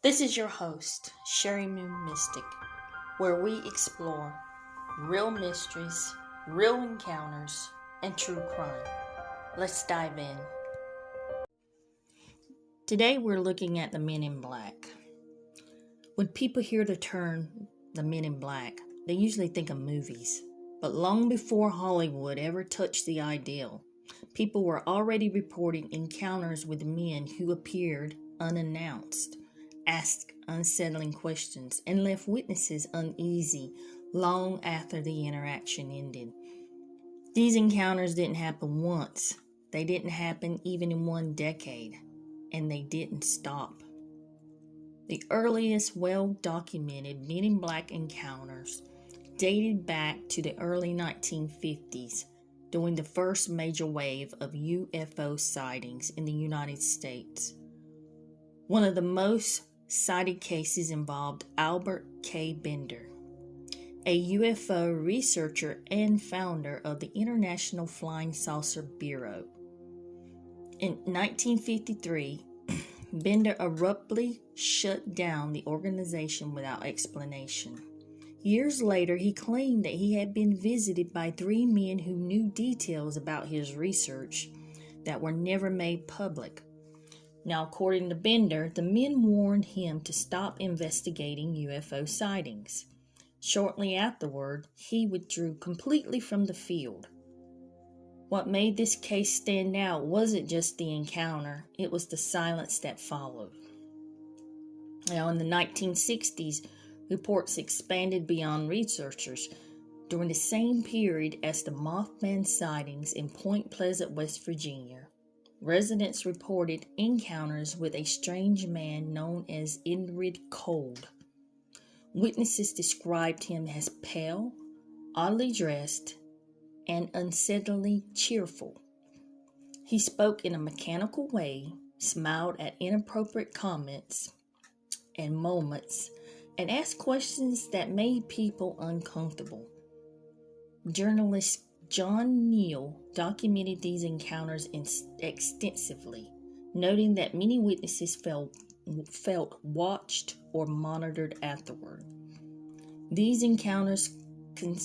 This is your host, Sherry Moon Mystic, where we explore real mysteries, real encounters, and true crime. Let's dive in. Today we're looking at the Men in Black. When people hear the term the Men in Black, they usually think of movies. But long before Hollywood ever touched the ideal, people were already reporting encounters with men who appeared unannounced, asked unsettling questions, and left witnesses uneasy long after the interaction ended. These encounters didn't happen once, they didn't happen even in one decade, and they didn't stop. The earliest well-documented Men in Black encounters dated back to the early 1950s during the first major wave of UFO sightings in the United States. One of the most cited cases involved Albert K. Bender, a UFO researcher and founder of the International Flying Saucer Bureau. In 1953, Bender abruptly shut down the organization without explanation. Years later, he claimed that he had been visited by three men who knew details about his research that were never made public. Now, according to Bender, the men warned him to stop investigating UFO sightings. Shortly afterward, he withdrew completely from the field. What made this case stand out wasn't just the encounter, it was the silence that followed. Now, in the 1960s, reports expanded beyond researchers. During the same period as the Mothman sightings in Point Pleasant, West Virginia, residents reported encounters with a strange man known as Indrid Cold. Witnesses described him as pale, oddly dressed, and unsettlingly cheerful. He spoke in a mechanical way, smiled at inappropriate comments and moments, and asked questions that made people uncomfortable. Journalist John Neal documented these encounters extensively, noting that many witnesses felt watched or monitored afterward. These encounters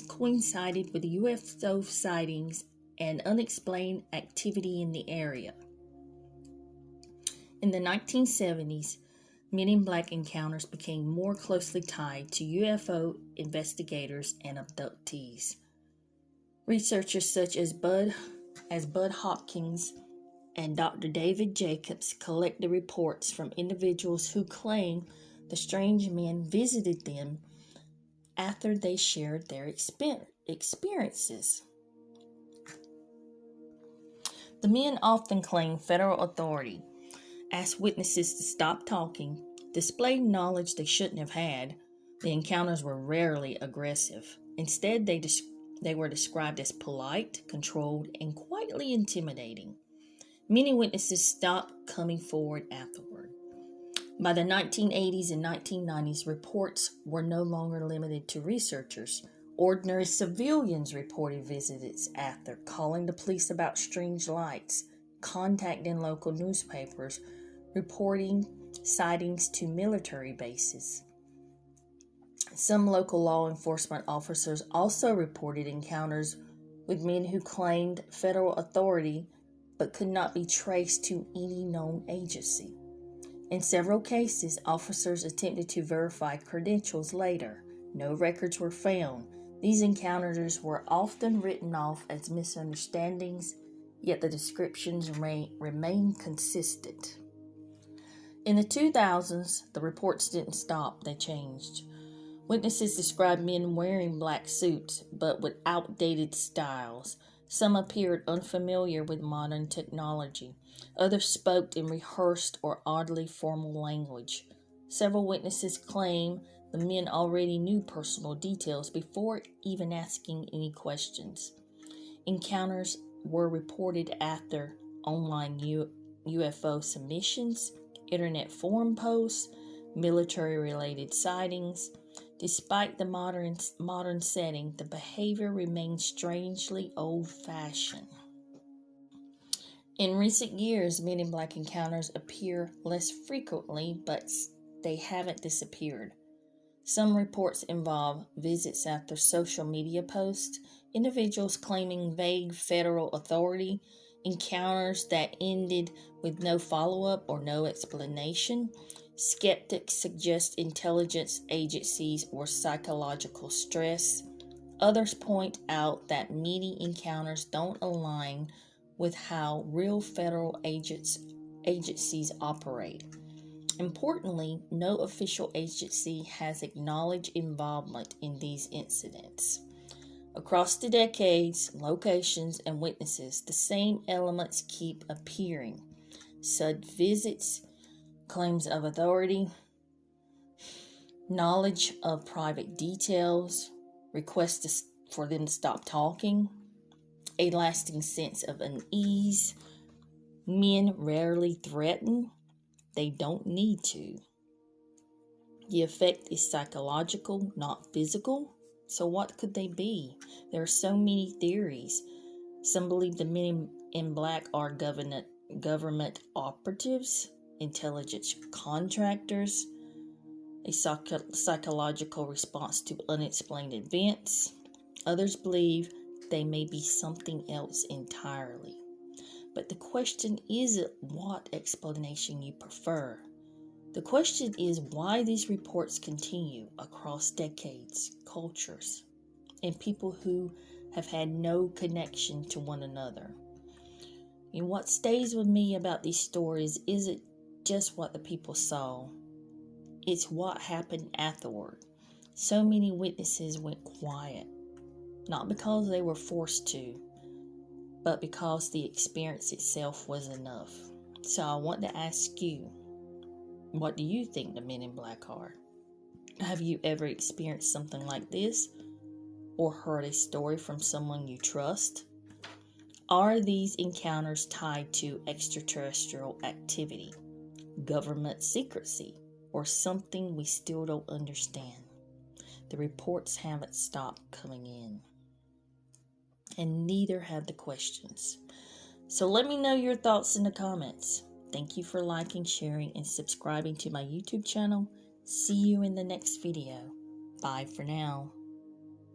coincided with UFO sightings and unexplained activity in the area. In the 1970s, Men in Black encounters became more closely tied to UFO investigators and abductees. Researchers such as Bud Hopkins and Dr. David Jacobs collected reports from individuals who claimed the strange men visited them after they shared their experiences. The men often claimed federal authority, asked witnesses to stop talking, displayed knowledge they shouldn't have had. The encounters were rarely aggressive. Instead, they were described as polite, controlled, and quietly intimidating. Many witnesses stopped coming forward afterward. By the 1980s and 1990s, reports were no longer limited to researchers. Ordinary civilians reported visits after, calling the police about strange lights, contacting local newspapers, reporting sightings to military bases. Some local law enforcement officers also reported encounters with men who claimed federal authority but could not be traced to any known agency. In several cases, officers attempted to verify credentials later. No records were found. These encounters were often written off as misunderstandings, yet the descriptions remain consistent. In the 2000s, the reports didn't stop, they changed. Witnesses described men wearing black suits, but with outdated styles. Some appeared unfamiliar with modern technology. Others spoke in rehearsed or oddly formal language. Several witnesses claim the men already knew personal details before even asking any questions. Encounters were reported after online UFO submissions, internet forum posts, military-related sightings. Despite the modern setting, the behavior remains strangely old-fashioned. In recent years, Men in Black encounters appear less frequently, but they haven't disappeared. Some reports involve visits after social media posts, individuals claiming vague federal authority, encounters that ended with no follow-up or no explanation. Skeptics suggest intelligence agencies or psychological stress. Others point out that many encounters don't align with how real federal agencies operate. Importantly, no official agency has acknowledged involvement in these incidents. Across the decades, locations, and witnesses, the same elements keep appearing. Sudden visits, claims of authority, knowledge of private details, requests for them to stop talking, a lasting sense of unease. Men rarely threaten. They don't need to. The effect is psychological, not physical. So what could they be? There are so many theories. Some believe the men in black are government operatives, intelligence contractors, a psychological response to unexplained events. Others believe they may be something else entirely. But the question isn't what explanation you prefer. The question is why these reports continue across decades, cultures, and people who have had no connection to one another. And what stays with me about these stories isn't just what the people saw. It's what happened afterward. So many witnesses went quiet, not because they were forced to, but because the experience itself was enough. So I want to ask you, what do you think the men in black are? Have you ever experienced something like this? Or heard a story from someone you trust? Are these encounters tied to extraterrestrial activity, government secrecy, or something we still don't understand? The reports haven't stopped coming in, and neither have the questions. So let me know your thoughts in the comments. Thank you for liking, sharing, and subscribing to my YouTube channel. See you in the next video. Bye for now.